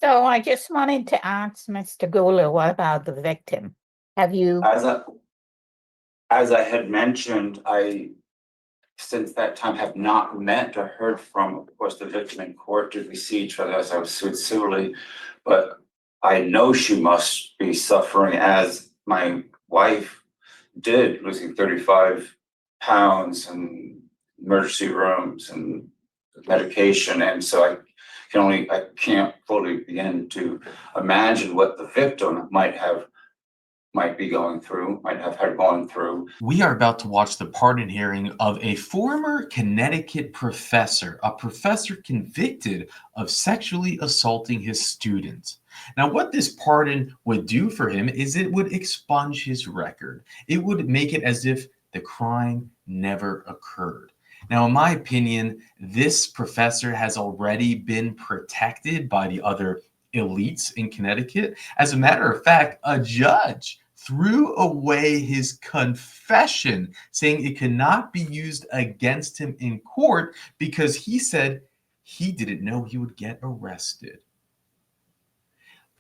So I just wanted to ask Mr. Gula, what about the victim? Have you, As I, as I had mentioned, I, since that time, have not met or heard from, of course, the victim in court. Did we see each other as I was sued civilly? But I know she must be suffering as my wife did, losing 35 pounds and emergency rooms and medication. And so I can't fully begin to imagine what the victim might be going through, might have had gone through. We are about to watch the pardon hearing of a former Connecticut professor, a professor convicted of sexually assaulting his students. Now, what this pardon would do for him is it would expunge his record. It would make it as if the crime never occurred. Now, in my opinion, this professor has already been protected by the other elites in Connecticut. As a matter of fact, a judge threw away his confession, saying it cannot be used against him in court because he said he didn't know he would get arrested.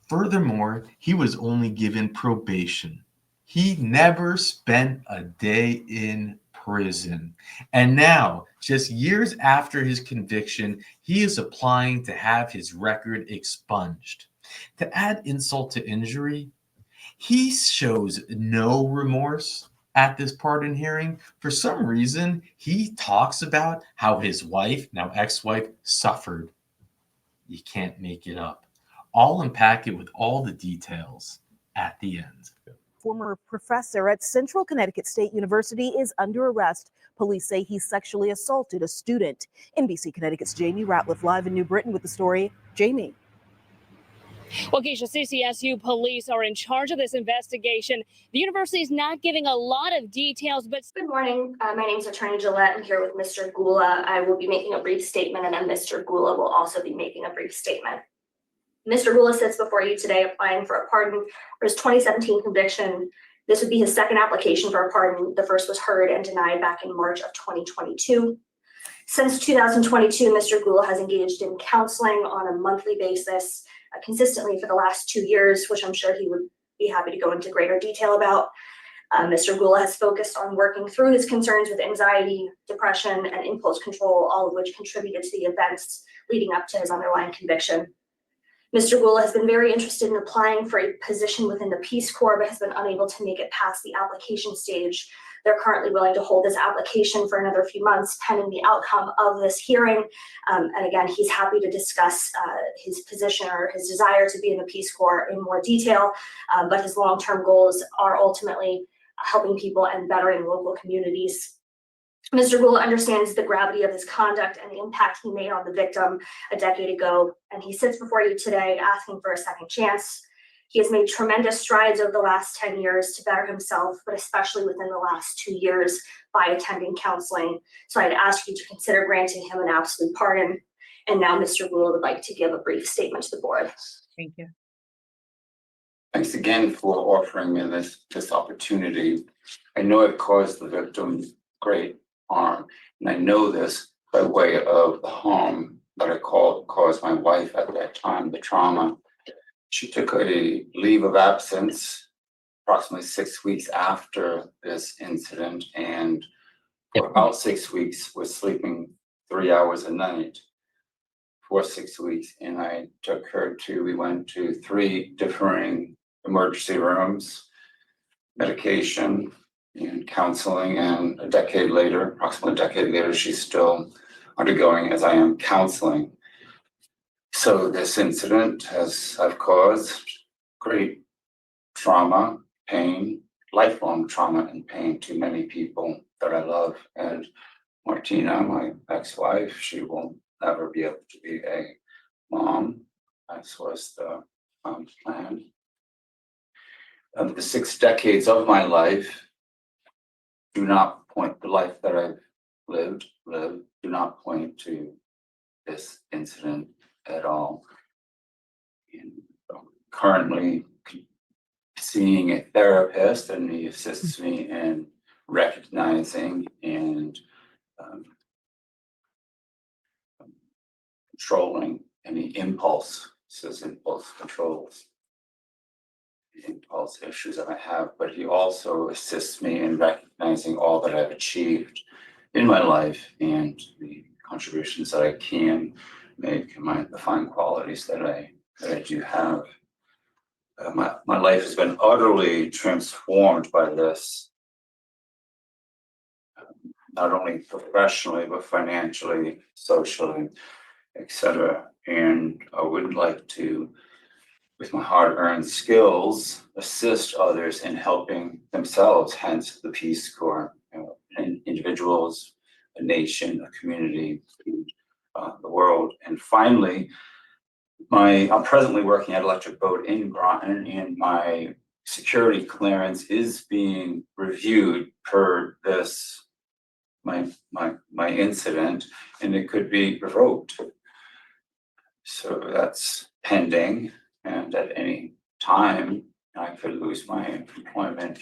Furthermore, he was only given probation. He never spent a day in prison. And now, just years after his conviction, he is applying to have his record expunged. To add insult to injury, he shows no remorse at this pardon hearing. For some reason, he talks about how his wife, now ex-wife, suffered. You can't make it up. I'll unpack it with all the details at the end. Former professor at Central Connecticut State University is under arrest. Police say he sexually assaulted a student. NBC Connecticut's Jamie Ratliff live in New Britain with the story. Jamie. Well, Keisha, CCSU police are in charge of this investigation. The university is not giving a lot of details, but... Good morning. My name is Attorney Gillette. I'm here with Mr. Gula. I will be making a brief statement, and then Mr. Gula will also be making a brief statement. Mr. Gula sits before you today applying for a pardon for his 2017 conviction. This would be his second application for a pardon. The first was heard and denied back in March of 2022. Since 2022, Mr. Gula has engaged in counseling on a monthly basis consistently for the last 2 years, which I'm sure he would be happy to go into greater detail about. Mr. Gula has focused on working through his concerns with anxiety, depression, and impulse control, all of which contributed to the events leading up to his underlying conviction. Mr. Gula has been very interested in applying for a position within the Peace Corps, but has been unable to make it past the application stage. They're currently willing to hold this application for another few months pending the outcome of this hearing. And again, he's happy to discuss his position or his desire to be in the Peace Corps in more detail, but his long-term goals are ultimately helping people and bettering local communities. Mr. Gula understands the gravity of his conduct and the impact he made on the victim a decade ago, and he sits before you today asking for a second chance. He has made tremendous strides over the last 10 years to better himself, but especially within the last 2 years by attending counseling. So I'd ask you to consider granting him an absolute pardon. And now Mr. Gula would like to give a brief statement to the board. thank you. Thanks again for offering me this opportunity. I know I've caused the victim great harm, and I know this by way of the harm that I caused my wife at that time, the trauma. She took a leave of absence approximately 6 weeks after this incident, and for about 6 weeks was sleeping 3 hours a night for 6 weeks. And I took her we went to 3 differing emergency rooms, medication, and counseling, and approximately a decade later, she's still undergoing, as I am, counseling. So this incident I've caused great trauma, pain, lifelong trauma and pain to many people that I love. And Martina, my ex-wife, she will never be able to be a mom, as was the plan. The 6 decades of my life do not point, the life that I've lived, do not point to this incident at all. And currently seeing a therapist, and he assists me in recognizing and controlling any impulse his impulse controls, the impulse issues that I have, but he also assists me in recognizing all that I've achieved in my life and the contributions that I can make, and the fine qualities that I do have. My life has been utterly transformed by this, not only professionally, but financially, socially, etc. And I would like to, with my hard-earned skills, assist others in helping themselves, hence the Peace Corps, and individuals, a nation, a community, the world. And finally, I'm presently working at Electric Boat in Groton, and my security clearance is being reviewed per this my incident, and it could be revoked. So that's pending, and at any time I could lose my employment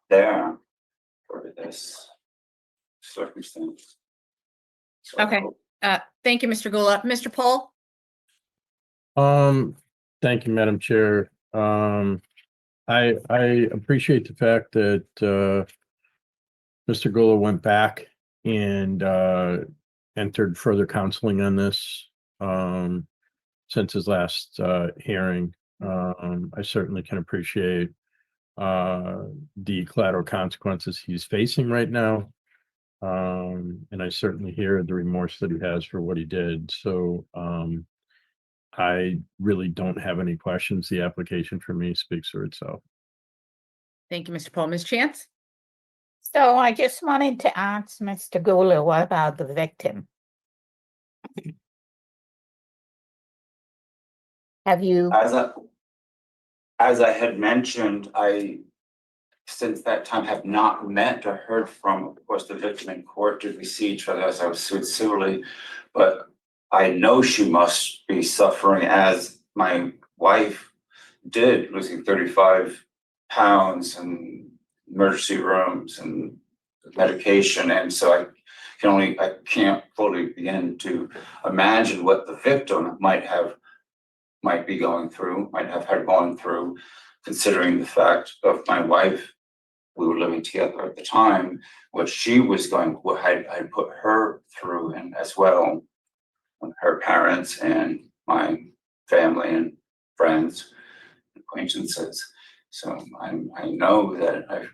there for this circumstance. So Okay. Thank you, Mr. Gula. Mr. Paul? Thank you, Madam Chair. I appreciate the fact that Mr. Gula went back and entered further counseling on this since his last hearing. I certainly can appreciate the collateral consequences he's facing right now. And I certainly hear the remorse that he has for what he did. So I really don't have any questions. The application for me speaks for itself. Thank you, Mr. Paul. Ms. Chance? So I just wanted to ask Mr. Gula, what about the victim? Have you, as I had mentioned, I since that time have not met or heard from, of course, the victim in court. Did we see each other as I was sued civilly? But I know she must be suffering, as my wife did, losing 35 pounds and emergency rooms and medication. And so I can't fully begin to imagine what the victim might have had gone through, considering the fact of my wife, we were living together at the time, what she was what I put her through, and as well, her parents and my family and friends, acquaintances. So I know that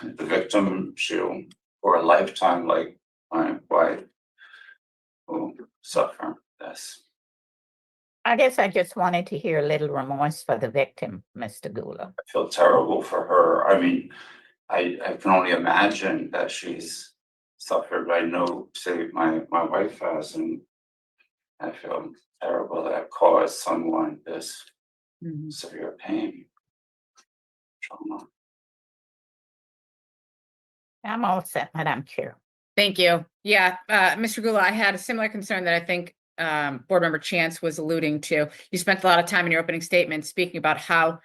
the victim, she'll, for a lifetime, like my wife, will suffer this. I guess I just wanted to hear a little remorse for the victim, Mr. Gula. I feel terrible for her. I mean, I can only imagine that she's suffered. I know, say, my wife has, and I feel terrible that I've caused someone this severe pain, trauma. I'm all set, Madam Chair. Thank you. Yeah, Mr. Gula, I had a similar concern that I think Board Member Chance was alluding to. You spent a lot of time in your opening statement speaking about how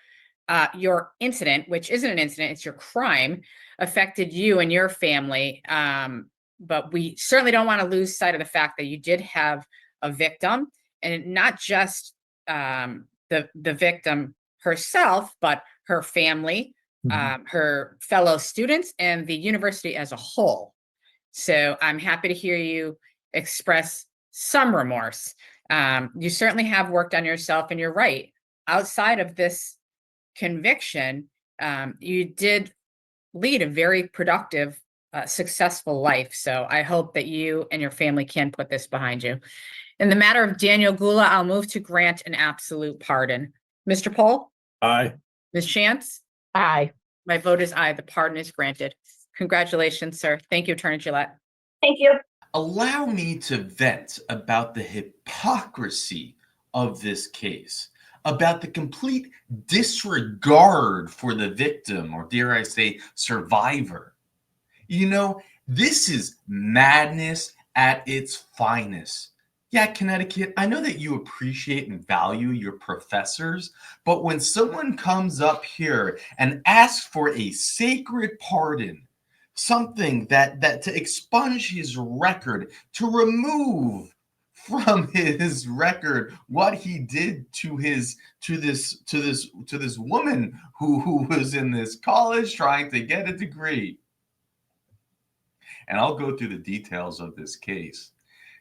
your incident, which isn't an incident, it's your crime, affected you and your family. But we certainly don't want to lose sight of the fact that you did have a victim, and not just the victim herself, but her family, her fellow students, and the university as a whole. So I'm happy to hear you express some remorse. You certainly have worked on yourself, and you're right. Outside of this conviction, you did lead a very productive, successful life. So I hope that you and your family can put this behind you. In the matter of Daniel Gula, I'll move to grant an absolute pardon. Mr. Pohl? Aye. Ms. Chance? Aye. My vote is aye. The pardon is granted. Congratulations, sir. Thank you, Attorney Gillette. Thank you. Allow me to vent about the hypocrisy of this case, about the complete disregard for the victim, or dare I say, survivor. You know, this is madness at its finest. Yeah, Connecticut, I know that you appreciate and value your professors, but when someone comes up here and asks for a sacred pardon, something that to expunge his record, to remove from his record what he did to this woman who was in this college trying to get a degree. And I'll go through the details of this case.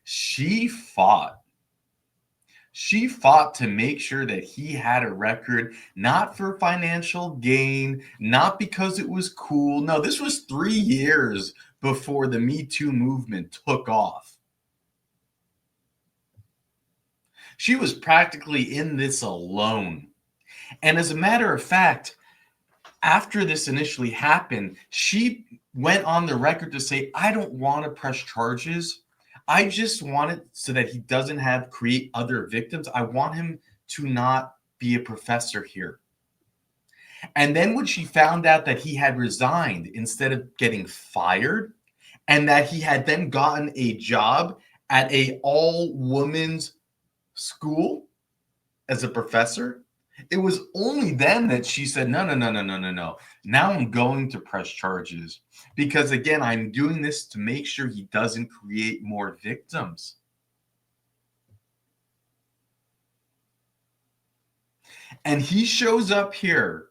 She fought to make sure that he had a record, not for financial gain, not because it was cool. No, this was 3 years before the Me Too movement took off. She was practically in this alone. And as a matter of fact, after this initially happened, she went on the record to say, I don't want to press charges. I just want it so that he doesn't create other victims. I want him to not be a professor here. And then when she found out that he had resigned instead of getting fired, and that he had then gotten a job at a all-women's school as a professor, it was only then that she said, no. Now I'm going to press charges because, again, I'm doing this to make sure he doesn't create more victims. And he shows up here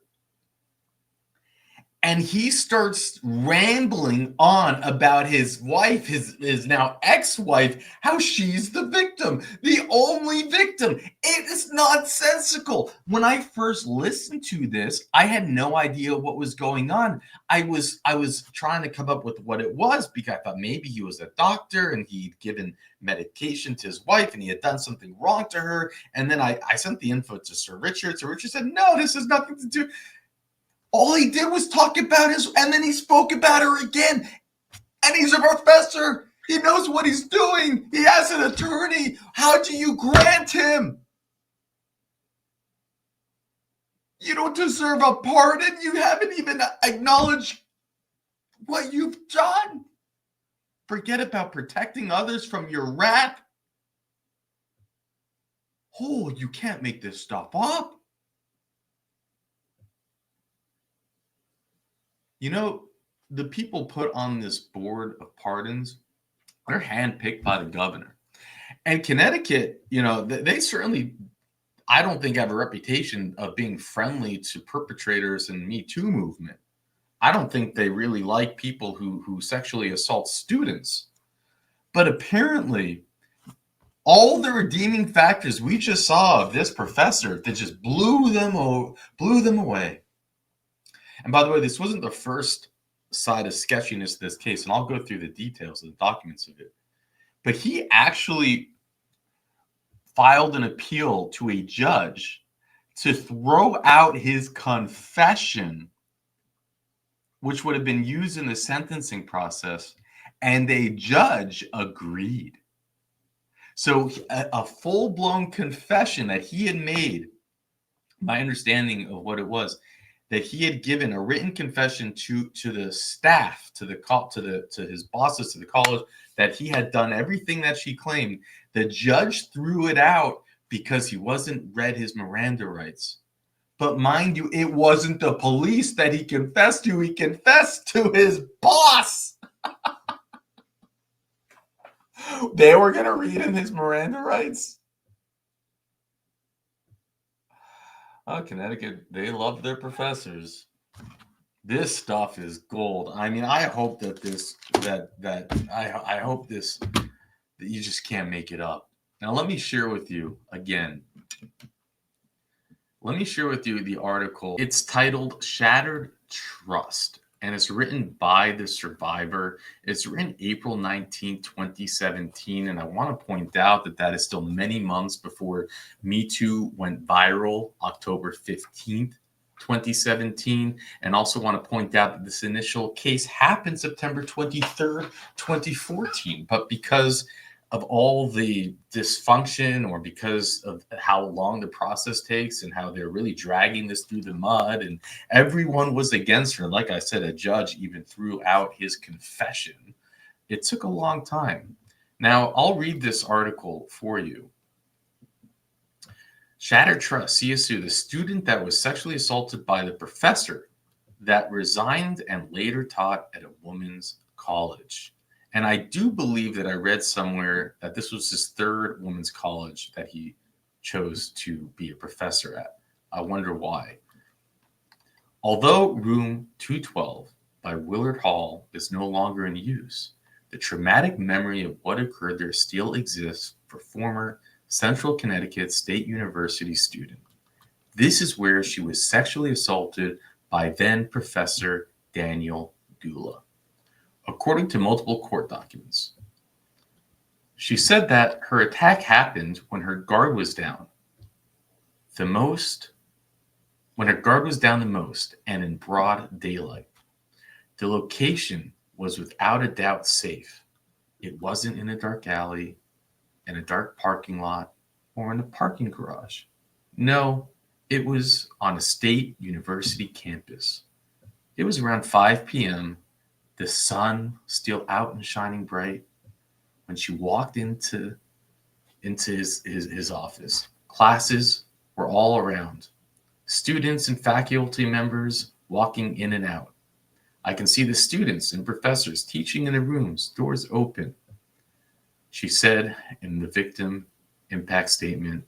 and he starts rambling on about his wife, his now ex-wife, how she's the victim, the only victim. It is nonsensical. When I first listened to this, I had no idea what was going on. I was trying to come up with what it was because I thought maybe he was a doctor and he'd given medication to his wife and he had done something wrong to her. And then I sent the info to Sir Richard. Sir Richard said, no, this has nothing to do. All he did was talk about and then he spoke about her again. And he's a professor. He knows what he's doing. He has an attorney. How do you grant him? You don't deserve a pardon. You haven't even acknowledged what you've done. Forget about protecting others from your wrath. Oh, you can't make this stuff up. You know, the people put on this board of pardons, they're handpicked by the governor. And Connecticut, you know, they certainly, I don't think, have a reputation of being friendly to perpetrators in the Me Too movement. I don't think they really like people who sexually assault students. But apparently, all the redeeming factors we just saw of this professor that just blew them away. And by the way, this wasn't the first side of sketchiness of this case, and I'll go through the details of the documents of it. But he actually filed an appeal to a judge to throw out his confession, which would have been used in the sentencing process, and a judge agreed. So a full-blown confession that he had made, my understanding of what it was, that he had given a written confession to the staff, to his bosses, to the college, that he had done everything that she claimed. The judge threw it out because he wasn't read his Miranda rights. But mind you, it wasn't the police that he confessed to. He confessed to his boss. They were going to read him his Miranda rights. Oh, Connecticut, they love their professors. This stuff is gold. I mean, I hope that I hope this, that you just can't make it up. Now, let me share with you again. Let me share with you the article. It's titled Shattered Trust, and it's written by the survivor. It's written April 19, 2017, and I want to point out that is still many months before Me Too went viral, October 15th, 2017, and also want to point out that this initial case happened September 23rd, 2014, but because of all the dysfunction or because of how long the process takes and how they're really dragging this through the mud and everyone was against her. Like I said, a judge even threw out his confession. It took a long time. Now, I'll read this article for you. Shattered Trust, CSU, the student that was sexually assaulted by the professor that resigned and later taught at a women's college. And I do believe that I read somewhere that this was his third women's college that he chose to be a professor at. I wonder why. Although room 212 by Willard Hall is no longer in use, the traumatic memory of what occurred there still exists for former Central Connecticut State University student. This is where she was sexually assaulted by then Professor Daniel Gula. According to multiple court documents, she said that her attack happened when her guard was down the most and in broad daylight. The location was without a doubt safe. It wasn't in a dark alley, in a dark parking lot, or in a parking garage. No, it was on a state university campus. It was around 5 p.m., the sun still out and shining bright, when she walked into his office. Classes were all around. Students and faculty members walking in and out. I can see the students and professors teaching in the rooms, doors open. She said in the victim impact statement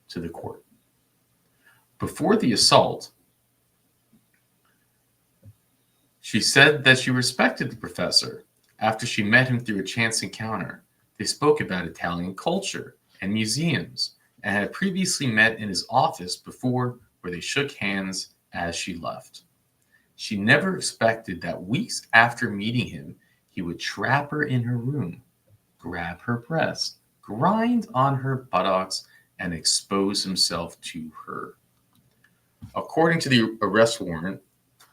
to the court. Before the assault, she said that she respected the professor. After she met him through a chance encounter, they spoke about Italian culture and museums and had previously met in his office before where they shook hands as she left. She never expected that weeks after meeting him, he would trap her in her room, grab her breast, grind on her buttocks, and expose himself to her. According to the arrest warrant,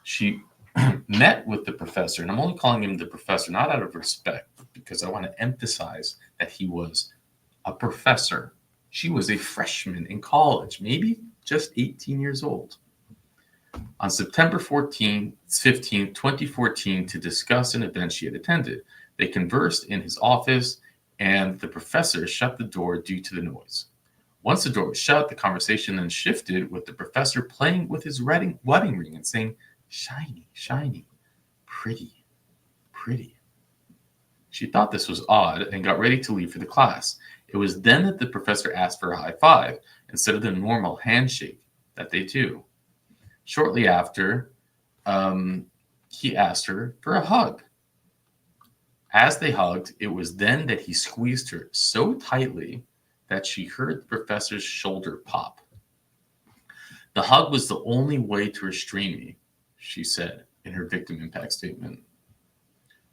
she met with the professor, and I'm only calling him the professor, not out of respect, because I want to emphasize that he was a professor. She was a freshman in college, maybe just 18 years old. On September 15, 2014, to discuss an event she had attended. They conversed in his office, and the professor shut the door due to the noise. Once the door was shut, the conversation then shifted with the professor playing with his wedding ring and saying, "Shiny, shiny, pretty, pretty." She thought this was odd and got ready to leave for the class. It was then that the professor asked for a high five instead of the normal handshake that they do. Shortly after, he asked her for a hug. As they hugged, it was then that he squeezed her so tightly that she heard the professor's shoulder pop. The hug was the only way to restrain me, she said in her victim impact statement.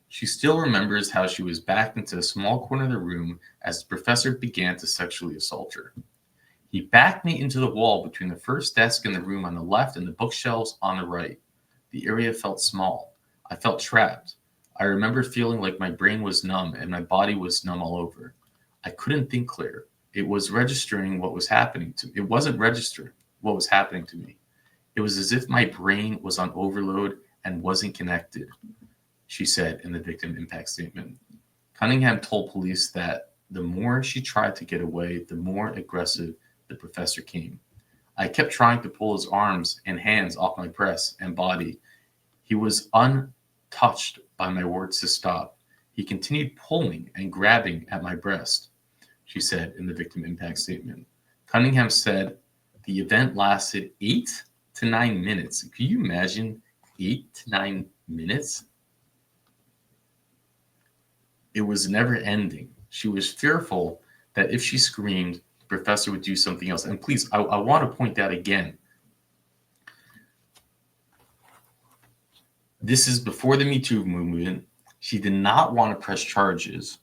She still remembers how she was backed into a small corner of the room as the professor began to sexually assault her. He backed me into the wall between the first desk in the room on the left and the bookshelves on the right. The area felt small. I felt trapped. I remember feeling like my brain was numb and my body was numb all over. I couldn't think clear. It wasn't registering what was happening to me. It was as if my brain was on overload and wasn't connected, she said in the victim impact statement. Cunningham told police that the more she tried to get away, the more aggressive the professor came. I kept trying to pull his arms and hands off my breast and body. He was untouched by my words to stop. He continued pulling and grabbing at my breast, she said in the victim impact statement. Cunningham said the event lasted 8 to 9 minutes. Can you imagine 8 to 9 minutes? It was never ending. She was fearful that if she screamed, the professor would do something else. And please, I want to point out again, this is before the Me Too movement. She did not want to press charges.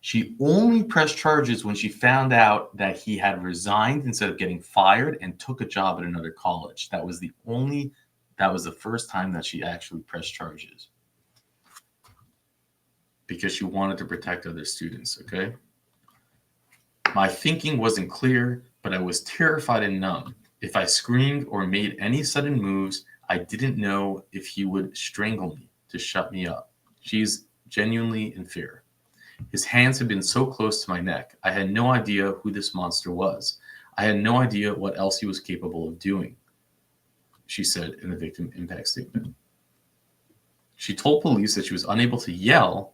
She only pressed charges when she found out that he had resigned instead of getting fired and took a job at another college. That was the first time that she actually pressed charges, because she wanted to protect other students, okay? My thinking wasn't clear, but I was terrified and numb. If I screamed or made any sudden moves, I didn't know if he would strangle me to shut me up. She's genuinely in fear. His hands had been so close to my neck. I had no idea who this monster was. I had no idea what else he was capable of doing, she said in the victim impact statement. She told police that she was unable to yell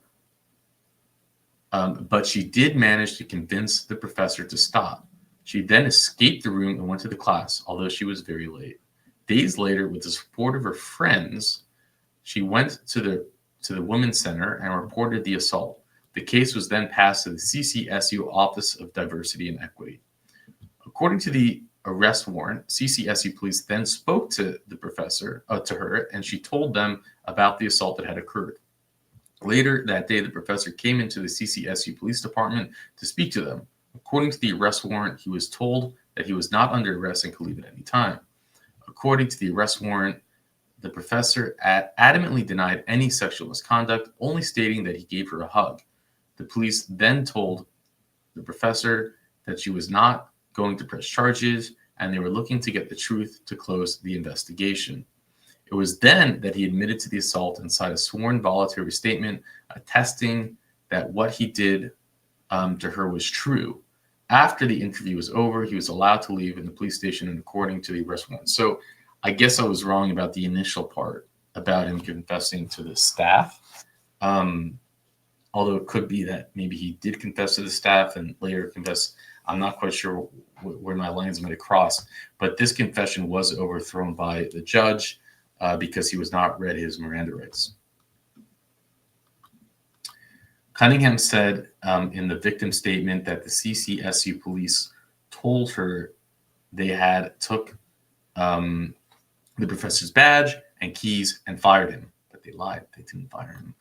but she did manage to convince the professor to stop. She then escaped the room and went to the class, although she was very late. Days later, with the support of her friends, she went to the Women's Center and reported the assault. The case was then passed to the CCSU Office of Diversity and Equity. According to the arrest warrant, CCSU police then spoke to the professor, to her, and she told them about the assault that had occurred. Later that day, the professor came into the CCSU police department to speak to them. According to the arrest warrant, he was told that he was not under arrest and could leave at any time. According to the arrest warrant, the professor adamantly denied any sexual misconduct, only stating that he gave her a hug. The police then told the professor that she was not going to press charges, and they were looking to get the truth to close the investigation. It was then that he admitted to the assault and signed a sworn voluntary statement attesting that what he did to her was true. After the interview was over, he was allowed to leave in the police station and according to the arrest warrant. So I guess I was wrong about the initial part about him confessing to the staff. Although it could be that maybe he did confess to the staff and later confess. I'm not quite sure where my lines might have crossed, but this confession was overthrown by the judge because he was not read his Miranda rights. Cunningham said in the victim statement that the CCSU police told her they had took the professor's badge and keys and fired him, but they lied. They didn't fire him.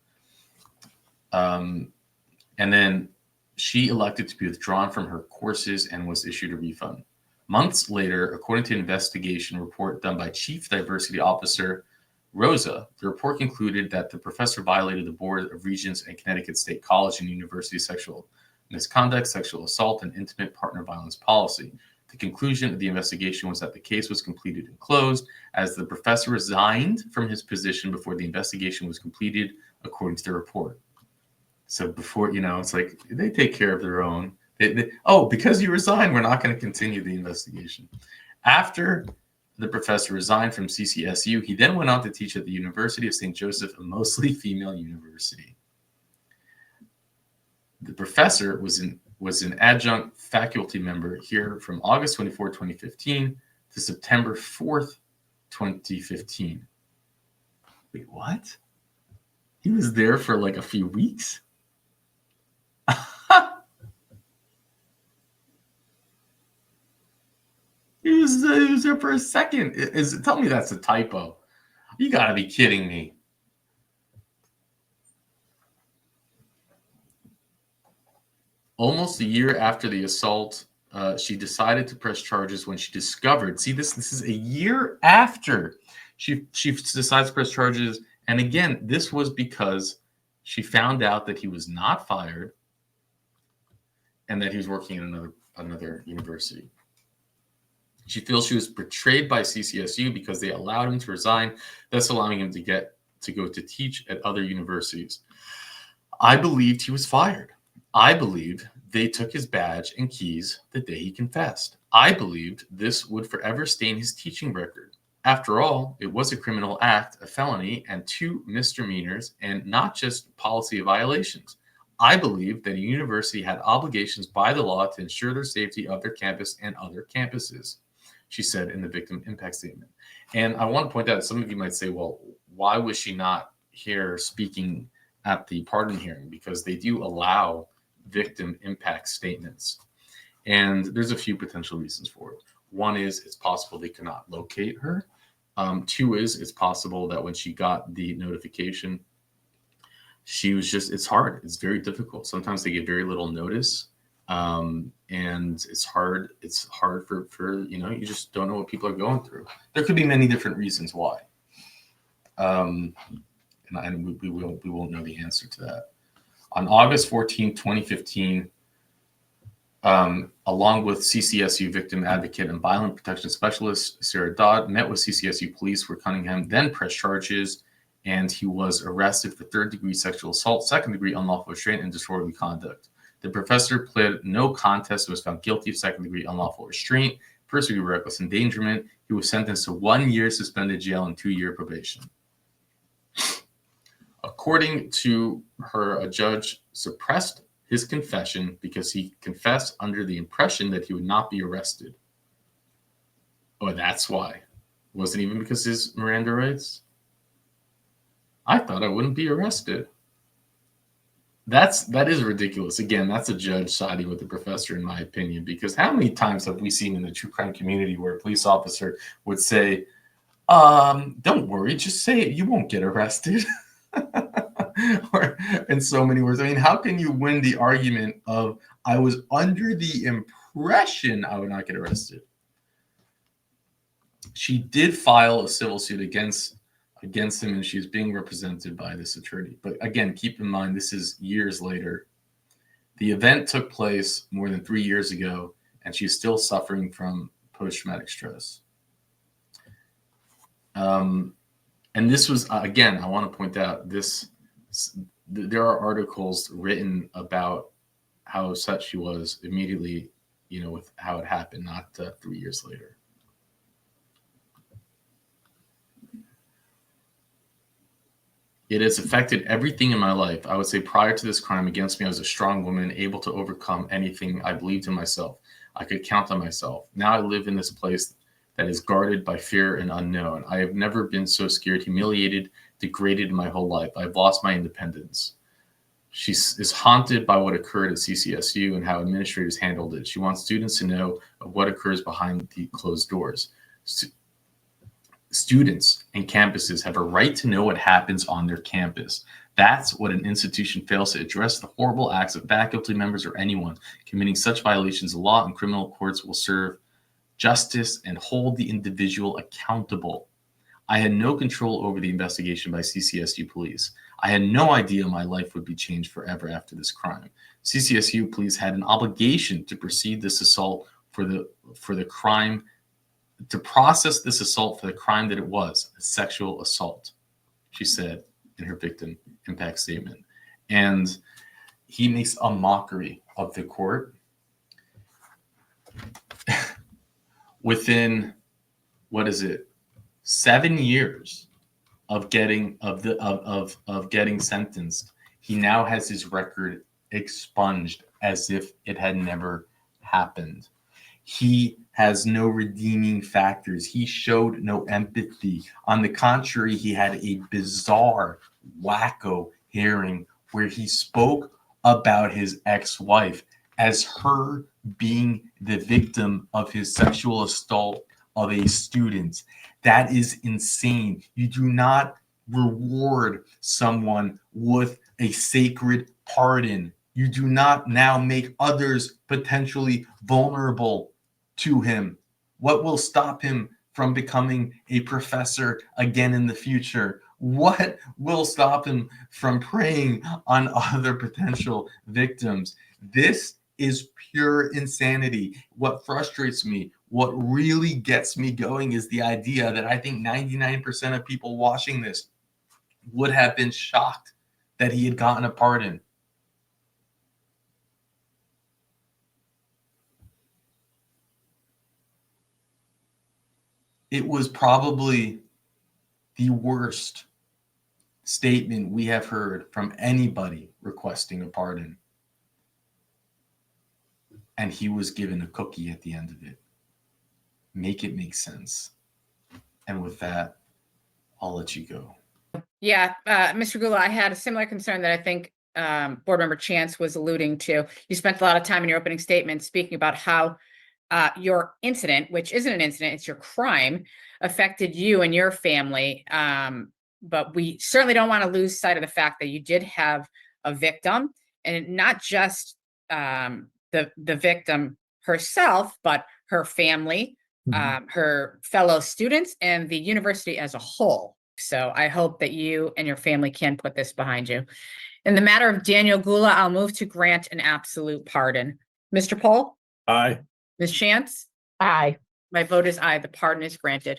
And then she elected to be withdrawn from her courses and was issued a refund. Months later, according to an investigation report done by Chief Diversity Officer Rosa, the report concluded that the professor violated the Board of Regents and Connecticut State College and University sexual misconduct, sexual assault, and intimate partner violence policy. The conclusion of the investigation was that the case was completed and closed, as the professor resigned from his position before the investigation was completed, according to the report. So before, it's like they take care of their own. Because you resigned, we're not going to continue the investigation. After the professor resigned from CCSU, he then went on to teach at the University of St. Joseph, a mostly female university. The professor was an adjunct faculty member here from August 24, 2015 to September 4th, 2015. Wait, what? He was there for like a few weeks? He was there for a second. Tell me that's a typo. You got to be kidding me. Almost a year after the assault, she decided to press charges when she discovered. See, this is a year after she decides to press charges. And again, this was because she found out that he was not fired and that he was working in another university. She feels she was betrayed by CCSU because they allowed him to resign, thus allowing him to go to teach at other universities. I believed he was fired. I believed they took his badge and keys the day he confessed. I believed this would forever stain his teaching record. After all, it was a criminal act, a felony, and 2 misdemeanors, and not just policy violations. I believed that a university had obligations by the law to ensure the safety of their campus and other campuses, she said in the victim impact statement. And I want to point out, some of you might say, well, why was she not here speaking at the pardon hearing? Because they do allow victim impact statements. And there's a few potential reasons for it. One is it's possible they cannot locate her. 2 is it's possible that when she got the notification, she was it's hard. It's very difficult. Sometimes they get very little notice. And it's hard for you just don't know what people are going through. There could be many different reasons why. And we won't know the answer to that. On August 14, 2015, along with CCSU victim advocate and violent protection specialist Sarah Dodd, met with CCSU police where Cunningham then pressed charges, and he was arrested for 3rd-degree sexual assault, 2nd-degree unlawful restraint, and disorderly conduct. The professor pled no contest and was found guilty of 2nd-degree unlawful restraint, 1st-degree reckless endangerment. He was sentenced to 1 year suspended jail and 2-year probation. According to her, a judge suppressed his confession because he confessed under the impression that he would not be arrested. Oh, that's why. It wasn't even because his Miranda rights. I thought I wouldn't be arrested. That is ridiculous. Again, that's a judge siding with the professor, in my opinion, because how many times have we seen in the true crime community where a police officer would say, don't worry, just say it, you won't get arrested. Or in so many words. I mean, how can you win the argument of I was under the impression I would not get arrested? She did file a civil suit against him, and she's being represented by this attorney. But again, keep in mind, this is years later. The event took place more than 3 years ago, and she's still suffering from post-traumatic stress. And this was, again, I want to point out this, there are articles written about how upset she was immediately, with how it happened, not 3 years later. It has affected everything in my life. I would say prior to this crime against me, I was a strong woman, able to overcome anything. I believed in myself. I could count on myself. Now I live in this place that is guarded by fear and unknown. I have never been so scared, humiliated, degraded in my whole life. I've lost my independence. She is haunted by what occurred at CCSU and how administrators handled it. She wants students to know of what occurs behind the closed doors. Students and campuses have a right to know what happens on their campus. That's what an institution fails to address. The horrible acts of faculty members or anyone committing such violations of law and criminal courts will serve justice and hold the individual accountable. I had no control over the investigation by CCSU police. I had no idea my life would be changed forever after this crime. CCSU police had an obligation to proceed this assault for the crime, to process this assault for the crime that it was, a sexual assault, she said in her victim impact statement. And he makes a mockery of the court. Within, 7 years of getting getting sentenced, he now has his record expunged as if it had never happened. He has no redeeming factors. He showed no empathy. On the contrary, he had a bizarre, wacko hearing where he spoke about his ex-wife as her being the victim of his sexual assault of a student. That is insane. You do not reward someone with a sacred pardon. You do not now make others potentially vulnerable to him. What will stop him from becoming a professor again in the future? What will stop him from preying on other potential victims? This is pure insanity. What frustrates me, what really gets me going is the idea that I think 99% of people watching this would have been shocked that he had gotten a pardon. It was probably the worst statement we have heard from anybody requesting a pardon. And he was given a cookie at the end of it. Make it make sense. And with that, I'll let you go. Yeah, Mr. Gula, I had a similar concern that I think Board Member Chance was alluding to. You spent a lot of time in your opening statement speaking about how your incident, which isn't an incident, it's your crime, affected you and your family. But we certainly don't want to lose sight of the fact that you did have a victim, and not just the victim herself, but her family, her fellow students, and the university as a whole. So I hope that you and your family can put this behind you. In the matter of Daniel Gula, I'll move to grant an absolute pardon. Mr. Pohl? Aye. Ms. Chance? Aye. My vote is aye. The pardon is granted.